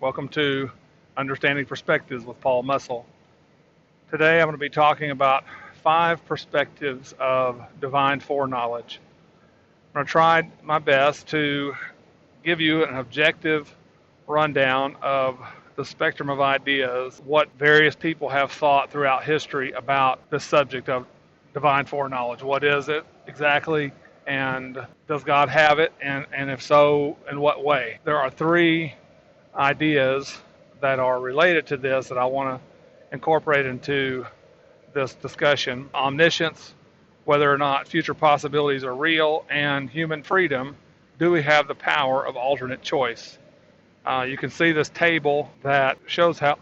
Welcome to Understanding Perspectives with Paul Mussel. Today I'm going to be talking about 5 perspectives of divine foreknowledge. I'm going to try my best to give you an objective rundown of the spectrum of ideas, what various people have thought throughout history about the subject of divine foreknowledge. What is it exactly? And does God have it? And if so, in what way? There are 3 ideas that are related to this that I want to incorporate into this discussion. Omniscience, whether or not future possibilities are real, and human freedom, do we have the power of alternate choice? You can see this table that shows how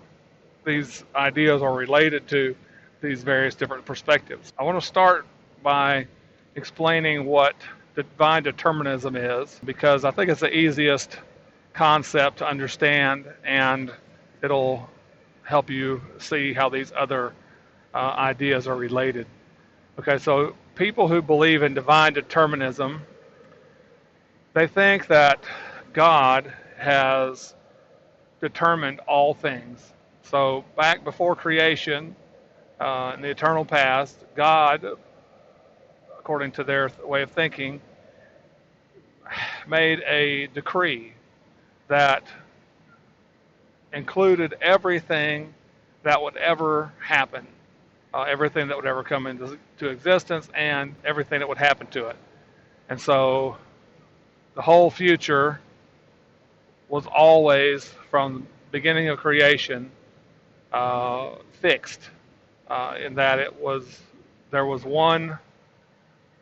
these ideas are related to these various different perspectives. I want to start by explaining what divine determinism is, because I think it's the easiest concept to understand, and it'll help you see how these other ideas are related. Okay, so people who believe in divine determinism, they think that God has determined all things. So back before creation, in the eternal past, God, according to their way of thinking, made a decree that included everything that would ever happen, everything that would ever come into existence, and everything that would happen to it. And so the whole future was always, from the beginning of creation, fixed, in that there was one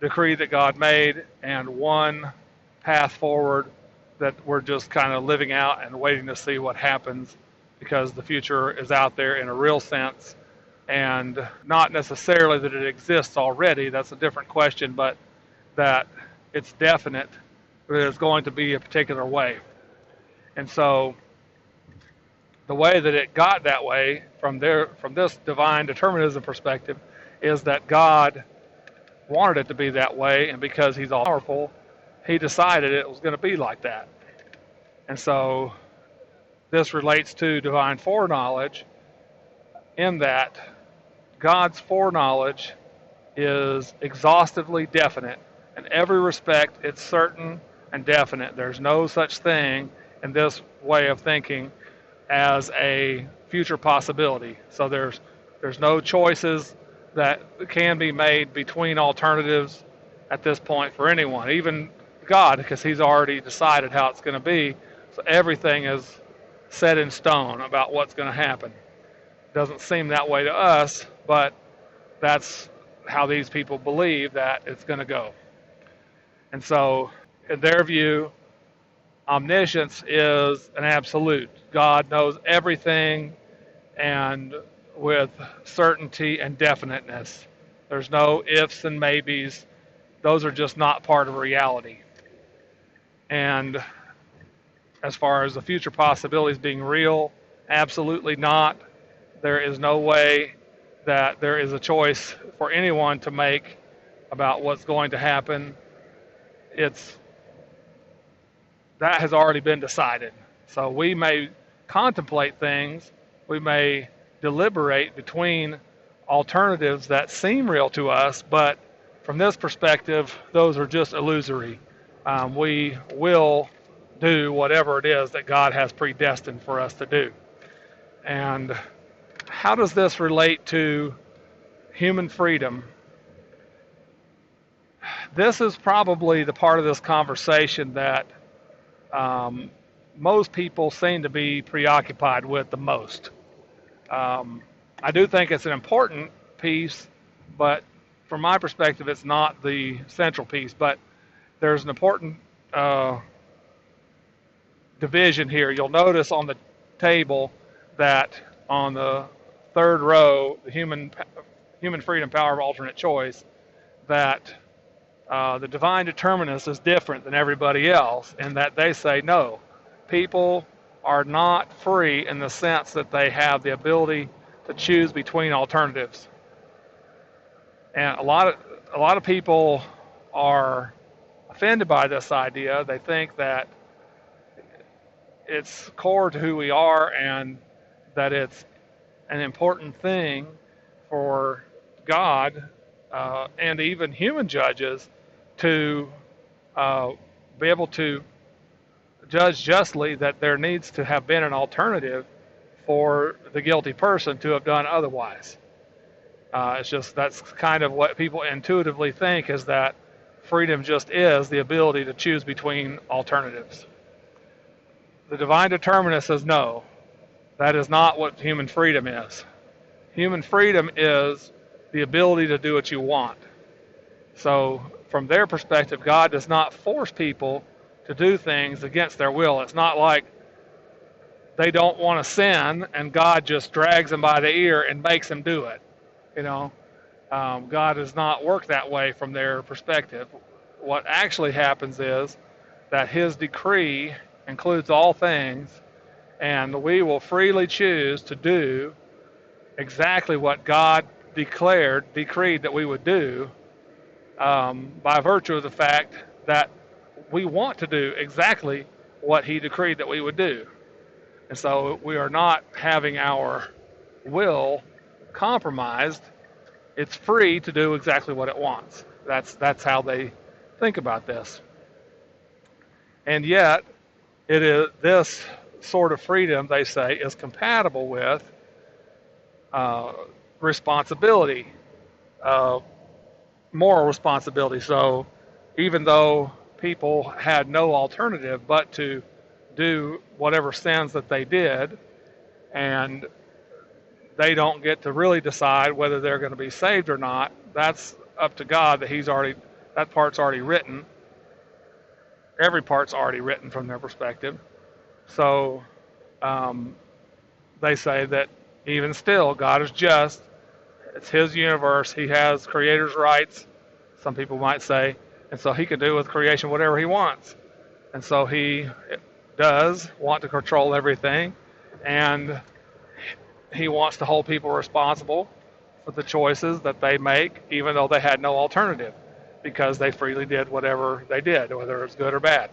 decree that God made and one path forward that we're just kind of living out and waiting to see what happens, because the future is out there in a real sense, and not necessarily that it exists already. That's a different question, but that it's definite that it's going to be a particular way. And so the way that it got that way from this divine determinism perspective is that God wanted it to be that way, and because he's all powerful, he decided it was going to be like that. And so this relates to divine foreknowledge, in that God's foreknowledge is exhaustively definite. In every respect, it's certain and definite. There's no such thing in this way of thinking as a future possibility. So there's no choices that can be made between alternatives at this point for anyone, even God, because he's already decided how it's going to be. So everything is set in stone about what's going to happen. Doesn't seem that way to us, but that's how these people believe that it's going to go. And so, in their view, omniscience is an absolute. God knows everything, and with certainty and definiteness. There's no ifs and maybes. Those are just not part of reality. And as far as the future possibilities being real, absolutely not. There is no way that there is a choice for anyone to make about what's going to happen. That has already been decided. So we may contemplate things, we may deliberate between alternatives that seem real to us, but from this perspective, those are just illusory. We will do whatever it is that God has predestined for us to do. And how does this relate to human freedom? This is probably the part of this conversation that most people seem to be preoccupied with the most. I do think it's an important piece, but from my perspective, it's not the central piece. But there's an important division here. You'll notice on the table that on the third row, the human freedom, power of alternate choice, that the divine determinist is different than everybody else, in that they say no, people are not free in the sense that they have the ability to choose between alternatives. And a lot of people are offended by this idea. They think that it's core to who we are, and that it's an important thing for God and even human judges to be able to judge justly that there needs to have been an alternative for the guilty person to have done otherwise. It's just that's kind of what people intuitively think, is that freedom just is the ability to choose between alternatives. The divine determinist says no, that is not what human freedom is. Human freedom is the ability to do what you want. So from their perspective, God does not force people to do things against their will. It's not like they don't want to sin and God just drags them by the ear and makes them do it. You know, God does not work that way from their perspective. What actually happens is that his decree includes all things, and we will freely choose to do exactly what God decreed that we would do, by virtue of the fact that we want to do exactly what he decreed that we would do. And so we are not having our will compromised. It's free to do exactly what it wants. That's how they think about this. And yet, it is this sort of freedom, they say, is compatible with responsibility, moral responsibility. So even though people had no alternative but to do whatever sins that they did, and they don't get to really decide whether they're going to be saved or not, that's up to God. That part's already written. Every part's already written from their perspective. So they say that even still, God is just. It's his universe. He has creator's rights, some people might say, and so he can do with creation whatever he wants. And so he does want to control everything, and he wants to hold people responsible for the choices that they make, even though they had no alternative, because they freely did whatever they did, whether it's good or bad.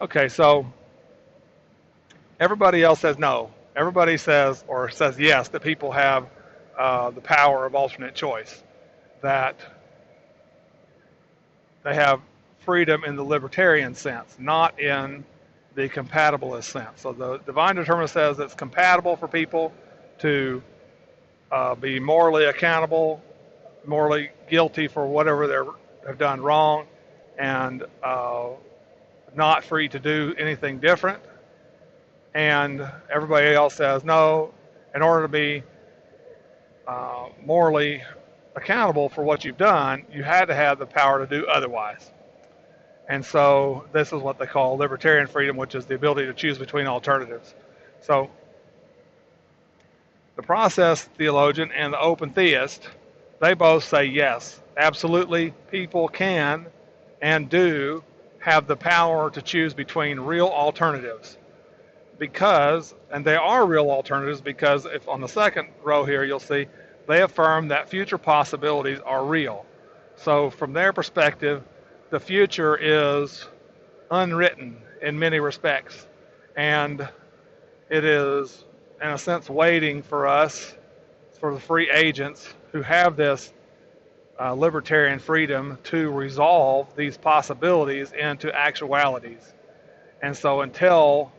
Okay, so everybody else says no. Everybody says yes, that people have the power of alternate choice, that they have freedom in the libertarian sense, not in the compatibilist sense. So the divine determinist says it's compatible for people to be morally accountable, morally guilty for whatever they have done wrong, and not free to do anything different. And everybody else says, no, in order to be morally accountable for what you've done, you had to have the power to do otherwise. And so this is what they call libertarian freedom, which is the ability to choose between alternatives. So the process theologian and the open theist, they both say yes, absolutely, people can and do have the power to choose between real alternatives. And they are real alternatives, because if on the second row here you'll see they affirm that future possibilities are real. So from their perspective, the future is unwritten in many respects, and it is in a sense waiting for us, for the free agents who have this libertarian freedom, to resolve these possibilities into actualities. And so until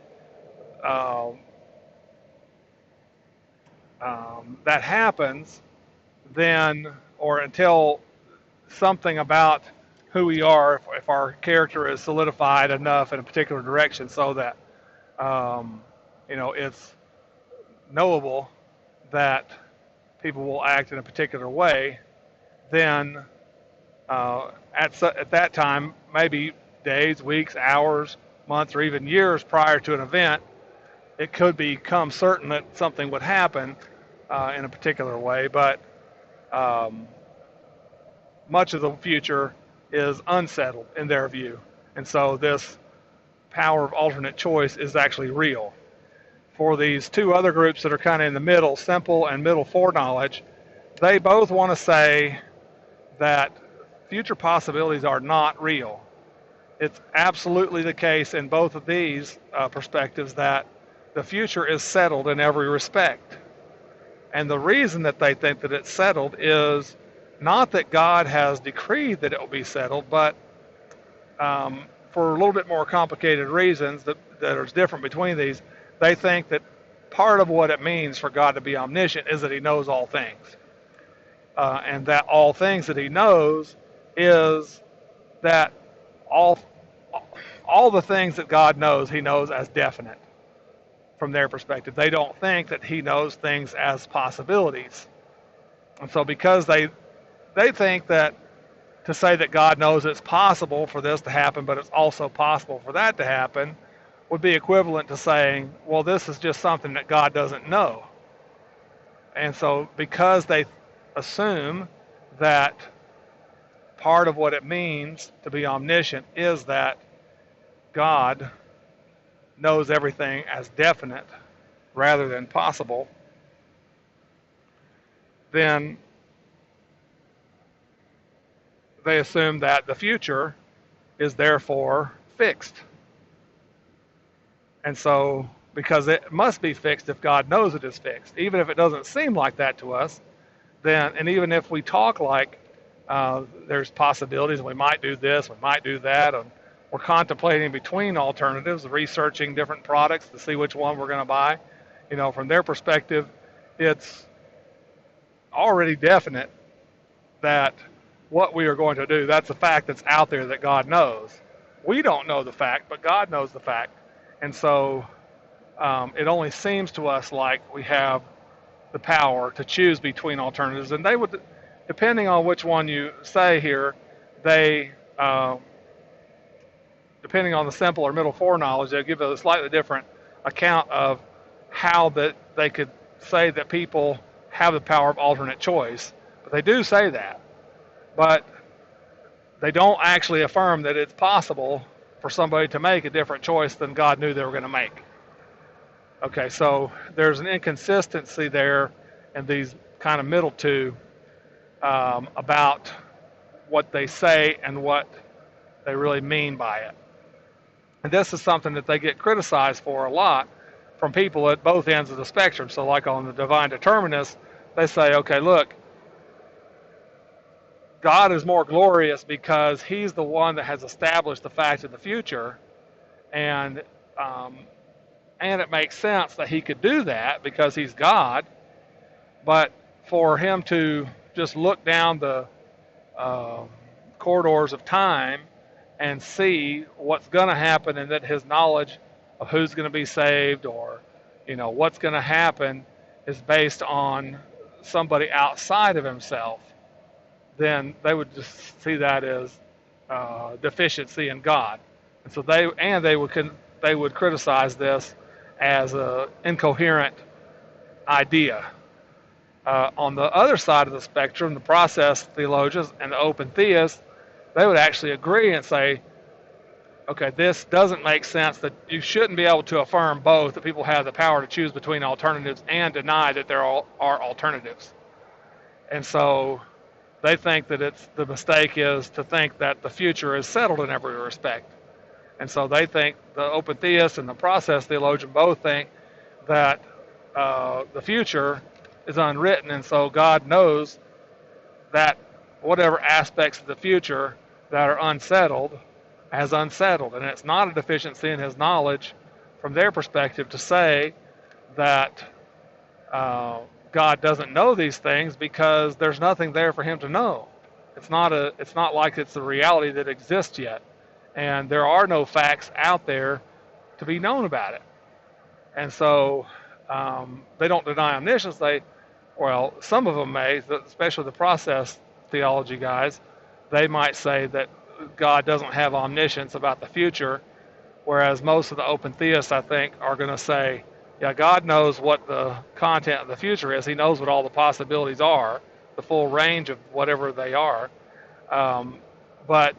that happens, then, or until something about who we are, if our character is solidified enough in a particular direction so that it's knowable that people will act in a particular way, then at that time, maybe days, weeks, hours, months, or even years prior to an event, it could become certain that something would happen in a particular way, but much of the future is unsettled in their view. And so this power of alternate choice is actually real. For these two other groups that are kind of in the middle, simple and middle foreknowledge, they both want to say that future possibilities are not real. it's absolutely the case in both of these perspectives that the future is settled in every respect. And the reason that they think that it's settled is not that God has decreed that it will be settled, but for a little bit more complicated reasons that are different between these, they think that part of what it means for God to be omniscient is that he knows all things. And that all things that he knows is that all the things that God knows, he knows as definite from their perspective. They don't think that he knows things as possibilities. And so because they think that to say that God knows it's possible for this to happen, but it's also possible for that to happen, would be equivalent to saying, well, this is just something that God doesn't know. And so because they assume that part of what it means to be omniscient is that God knows everything as definite rather than possible, then they assume that the future is therefore fixed. And so, because it must be fixed if God knows it is fixed, even if it doesn't seem like that to us, then, and even if we talk like there's possibilities, and we might do this, we might do that, and we're contemplating between alternatives, researching different products to see which one we're going to buy, from their perspective, it's already definite that what we are going to do, that's a fact that's out there that God knows. We don't know the fact, but God knows the fact. And so it only seems to us like we have the power to choose between alternatives. And they would, depending on which one you say here, they, depending on the simple or middle foreknowledge, they'll give a slightly different account of how that they could say that people have the power of alternate choice. But they do say that. But they don't actually affirm that it's possible for somebody to make a different choice than God knew they were going to make. Okay, so there's an inconsistency there in these kind of middle two about what they say and what they really mean by it. And this is something that they get criticized for a lot from people at both ends of the spectrum. So like on the divine determinists, they say, okay, look, God is more glorious because he's the one that has established the fact of the future, and it makes sense that he could do that because he's God. But for him to just look down the corridors of time and see what's going to happen, and that his knowledge of who's going to be saved or what's going to happen is based on somebody outside of himself, then they would just see that as deficiency in God. And so they would criticize this as an incoherent idea. On the other side of the spectrum, the process theologians and the open theists, they would actually agree and say, okay, this doesn't make sense, that you shouldn't be able to affirm both, that people have the power to choose between alternatives and deny that there are alternatives. And so they think that the mistake is to think that the future is settled in every respect. And so they think, the open theists and the process theologian both think that the future is unwritten, and so God knows that whatever aspects of the future that are unsettled as unsettled. And it's not a deficiency in his knowledge from their perspective to say that God doesn't know these things, because there's nothing there for him to know. It's not like it's a reality that exists yet. And there are no facts out there to be known about it. And so they don't deny omniscience. Some of them may, especially the process theology guys, they might say that God doesn't have omniscience about the future, whereas most of the open theists, I think, are going to say, yeah, God knows what the content of the future is. He knows what all the possibilities are, the full range of whatever they are. But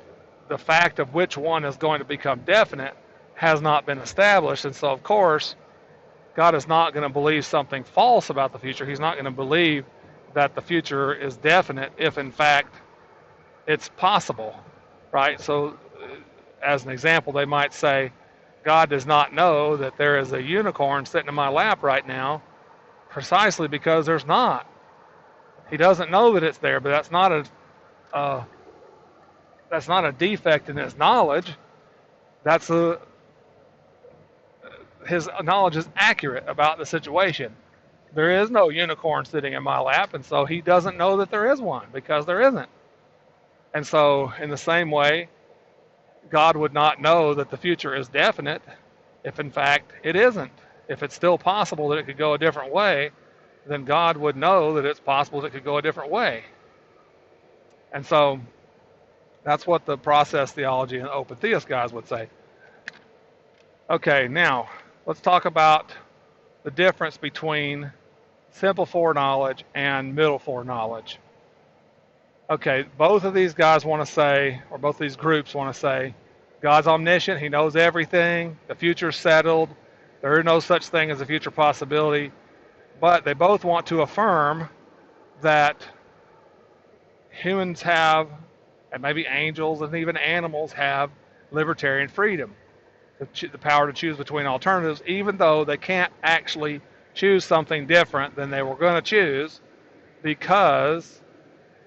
the fact of which one is going to become definite has not been established. And so, of course, God is not going to believe something false about the future. He's not going to believe that the future is definite if, in fact, it's possible, right? So as an example, they might say, God does not know that there is a unicorn sitting in my lap right now, precisely because there's not. He doesn't know that it's there, but uh, that's not a defect in his knowledge. That's his knowledge is accurate about the situation. There is no unicorn sitting in my lap, and so he doesn't know that there is one because there isn't. And so, in the same way, God would not know that the future is definite if, in fact, it isn't. If it's still possible that it could go a different way, then God would know that it's possible that it could go a different way. And so, that's what the process theology and open theist guys would say. Okay, now, let's talk about the difference between simple foreknowledge and middle foreknowledge. Okay, both of these guys want to say, or both these groups want to say, God's omniscient, he knows everything, the future's settled, there is no such thing as a future possibility, but they both want to affirm that humans have, and maybe angels and even animals have, libertarian freedom, the power to choose between alternatives, even though they can't actually choose something different than they were going to choose, because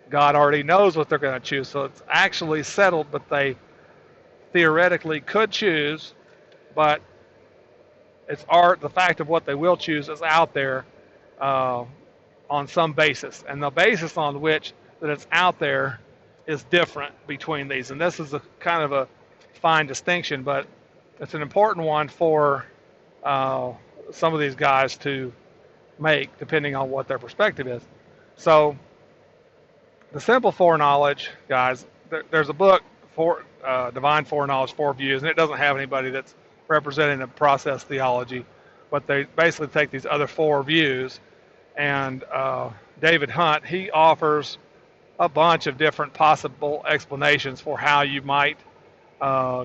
God already knows what they're going to choose. So it's actually settled, but they theoretically could choose, but it's the fact of what they will choose is out there on some basis. And the basis on which that it's out there is different between these. And this is a kind of a fine distinction, but it's an important one for some of these guys to make, depending on what their perspective is. So the simple foreknowledge, guys, there's a book, for Divine Foreknowledge, 4 Views, and it doesn't have anybody that's representing the process theology, but they basically take these other 4 views, and David Hunt, he offers a bunch of different possible explanations for how you might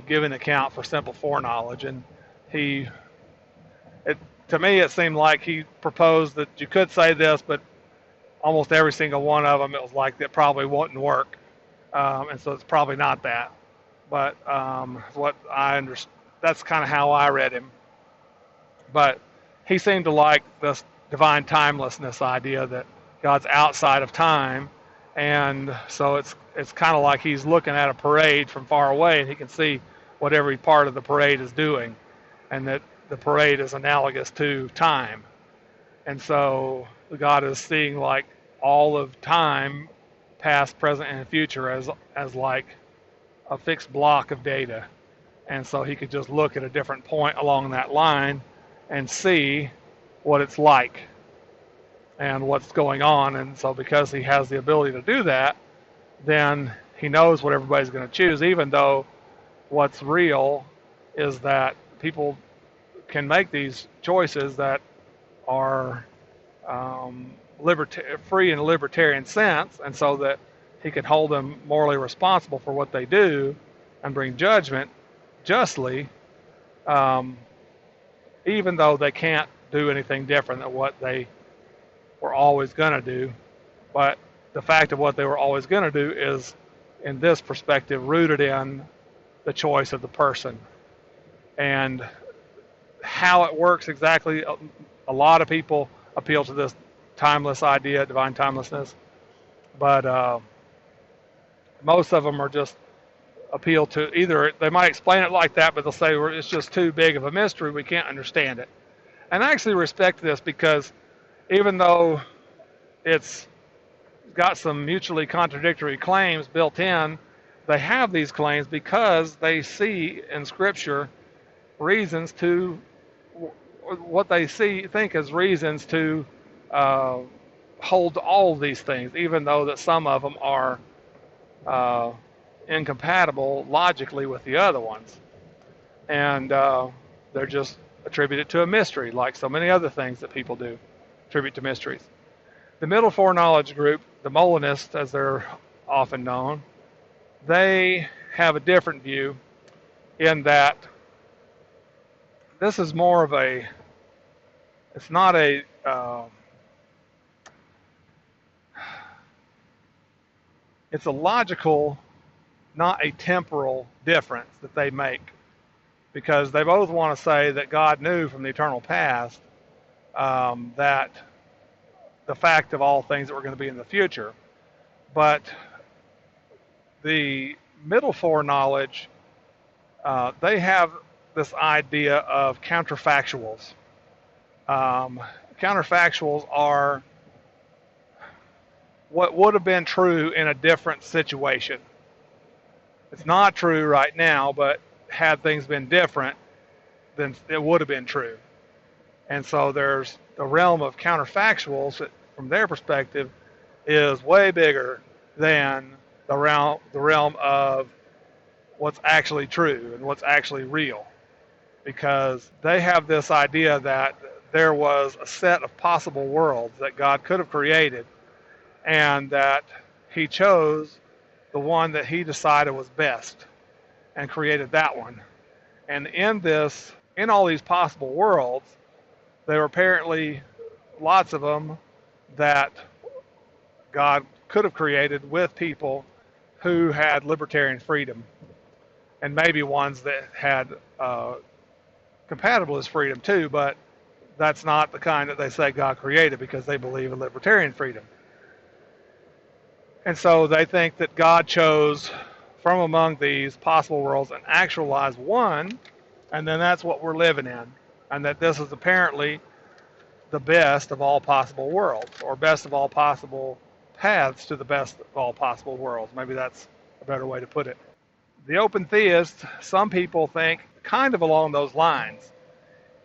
give an account for simple foreknowledge, and to me it seemed like he proposed that you could say this, but almost every single one of them, it was like that probably wouldn't work. And so it's probably not that. But what I understand, that's kind of how I read him. But he seemed to like this divine timelessness idea that God's outside of time. And so it's kind of like he's looking at a parade from far away, and he can see what every part of the parade is doing. And that the parade is analogous to time. And so God is seeing like all of time, past, present, and future as like a fixed block of data. And so he could just look at a different point along that line and see what it's like and what's going on. And so because he has the ability to do that, then he knows what everybody's going to choose, even though what's real is that people can make these choices that are free in a libertarian sense, and so that he can hold them morally responsible for what they do and bring judgment justly, even though they can't do anything different than what they were always going to do. But the fact of what they were always going to do is, in this perspective, rooted in the choice of the person. And how it works exactly, a lot of people appeal to this timeless idea, divine timelessness, but most of them are just appeal to either, they might explain it like that, but they'll say it's just too big of a mystery, we can't understand it. And I actually respect this, because even though it's got some mutually contradictory claims built in, they have these claims because they see in Scripture reasons to, what they think as reasons to hold all of these things, even though that some of them are incompatible logically with the other ones. And they're just attributed to a mystery, like so many other things that people do, attribute to mysteries. The middle foreknowledge group, the Molinists as they're often known, they have a different view in that this is more of a, it's not a, it's a logical not a temporal difference that they make, because they both want to say that God knew from the eternal past that the fact of all things that were going to be in the future. But the middle foreknowledge, they have this idea of counterfactuals. Counterfactuals are what would have been true in a different situation. It's not true right now, but had things been different, then it would have been true. And so there's the realm of counterfactuals that, from their perspective, is way bigger than the realm of what's actually true and what's actually real. Because they have this idea that there was a set of possible worlds that God could have created, and that he chose the one that he decided was best and created that one. And in all these possible worlds, there were apparently lots of them that God could have created with people who had libertarian freedom, and maybe ones that had compatibilist freedom too, but that's not the kind that they say God created, because they believe in libertarian freedom. And so they think that God chose from among these possible worlds and actualized one, and then that's what we're living in, and that this is apparently the best of all possible worlds, or best of all possible paths to the best of all possible worlds. Maybe that's a better way to put it. The open theists, some people think kind of along those lines,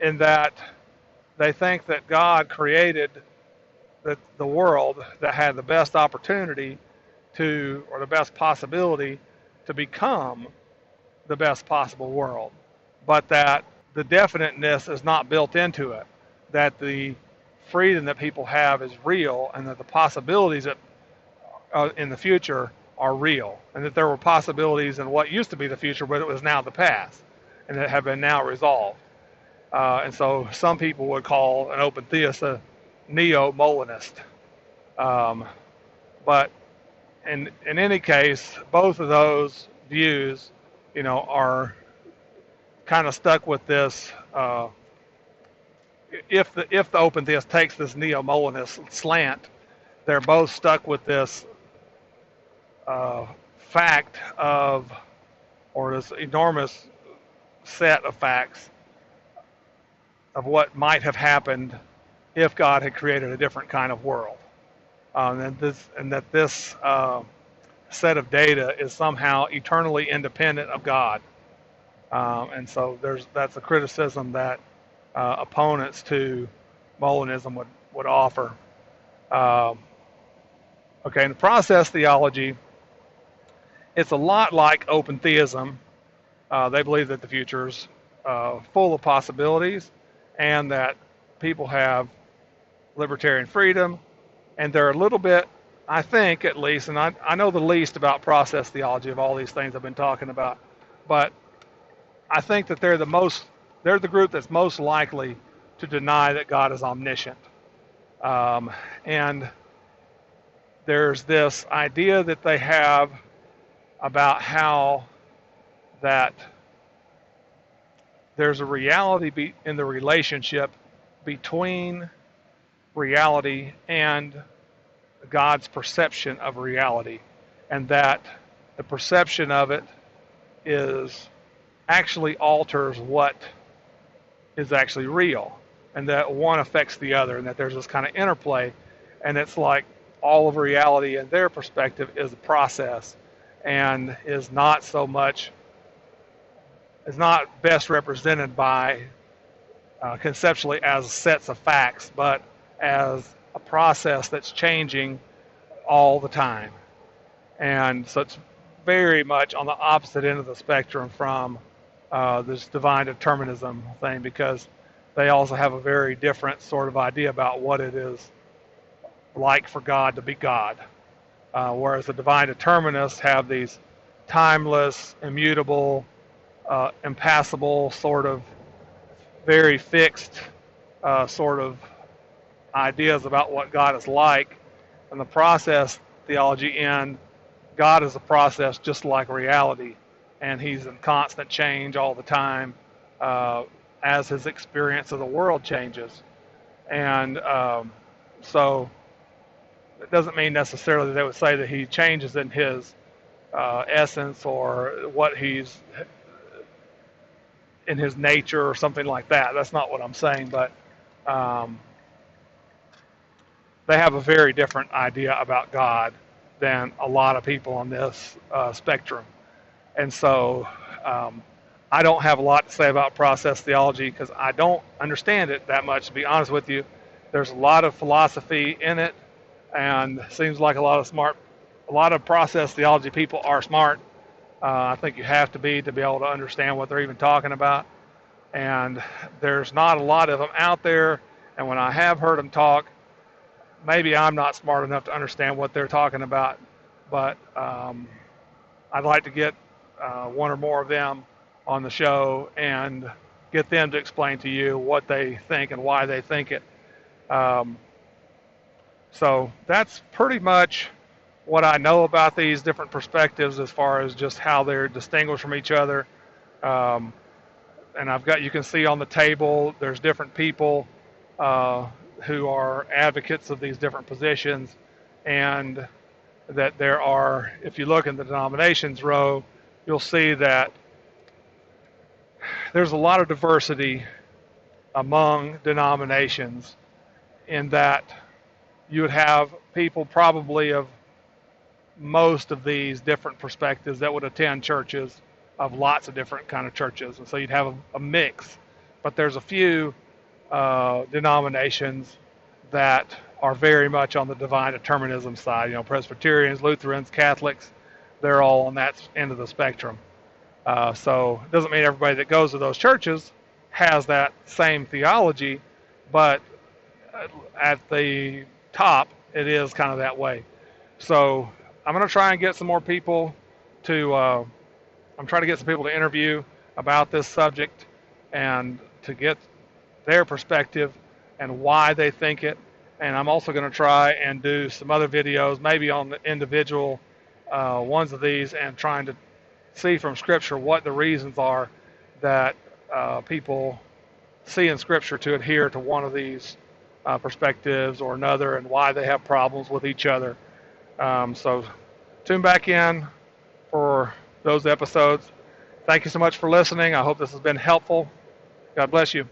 in that they think that God created the world that had the best opportunity to, or the best possibility to become the best possible world, but that the definiteness is not built into it, that the freedom that people have is real, and that the possibilities that in the future are real, and that there were possibilities in what used to be the future, but it was now the past, and that have been now resolved. And so some people would call an open theist a neo-Molinist. But in any case, both of those views, are kind of stuck with this. If the open theist takes this neo-Molinist slant, they're both stuck with this fact of, or this enormous set of facts of what might have happened if God had created a different kind of world, and that this set of data is somehow eternally independent of God, and so that's a criticism that opponents to Molinism would offer. Okay, in the process theology, it's a lot like open theism. They believe that the future's full of possibilities, and that people have libertarian freedom, and they're a little bit, I think at least, and I know the least about process theology of all these things I've been talking about, but I think that they're the group that's most likely to deny that God is omniscient. And there's this idea that they have about how that there's a reality in the relationship between reality and God's perception of reality, and that the perception of it actually alters what is actually real, and that one affects the other, and that there's this kind of interplay, and it's like all of reality in their perspective is a process, and is not best represented by conceptually as sets of facts, but as a process that's changing all the time. And so it's very much on the opposite end of the spectrum from this divine determinism thing, because they also have a very different sort of idea about what it is like for God to be God. Whereas the divine determinists have these timeless, immutable, impassable, sort of very fixed sort of ideas about what God is like. And the process theology end God is a process just like reality, and he's in constant change all the time as his experience of the world changes. And so it doesn't mean necessarily that they would say that he changes in his essence or what he's in his nature or something like that. That's not what I'm saying, but um, they have a very different idea about God than a lot of people on this spectrum. And so I don't have a lot to say about process theology because I don't understand it that much, to be honest with you. There's a lot of philosophy in it, and it seems like a lot of process theology people are smart. I think you have to be able to understand what they're even talking about. And there's not a lot of them out there. And when I have heard them talk, maybe I'm not smart enough to understand what they're talking about. But I'd like to get one or more of them on the show and get them to explain to you what they think and why they think it. So that's pretty much what I know about these different perspectives as far as just how they're distinguished from each other. And you can see on the table, there's different people who are advocates of these different positions, and that there are, if you look in the denominations row, you'll see that there's a lot of diversity among denominations in that you would have people probably of most of these different perspectives that would attend churches of lots of different kind of churches. And so you'd have a mix. But there's a few denominations that are very much on the divine determinism side. You know, Presbyterians, Lutherans, Catholics, they're all on that end of the spectrum. So it doesn't mean everybody that goes to those churches has that same theology, but at the top, it is kind of that way. So I'm going to try and get some more people I'm trying to get some people to interview about this subject and to get their perspective and why they think it. And I'm also going to try and do some other videos, maybe on the individual ones of these, and trying to see from Scripture what the reasons are that people see in Scripture to adhere to one of these perspectives or another, and why they have problems with each other. So tune back in for those episodes. Thank you so much for listening. I hope this has been helpful. God bless you.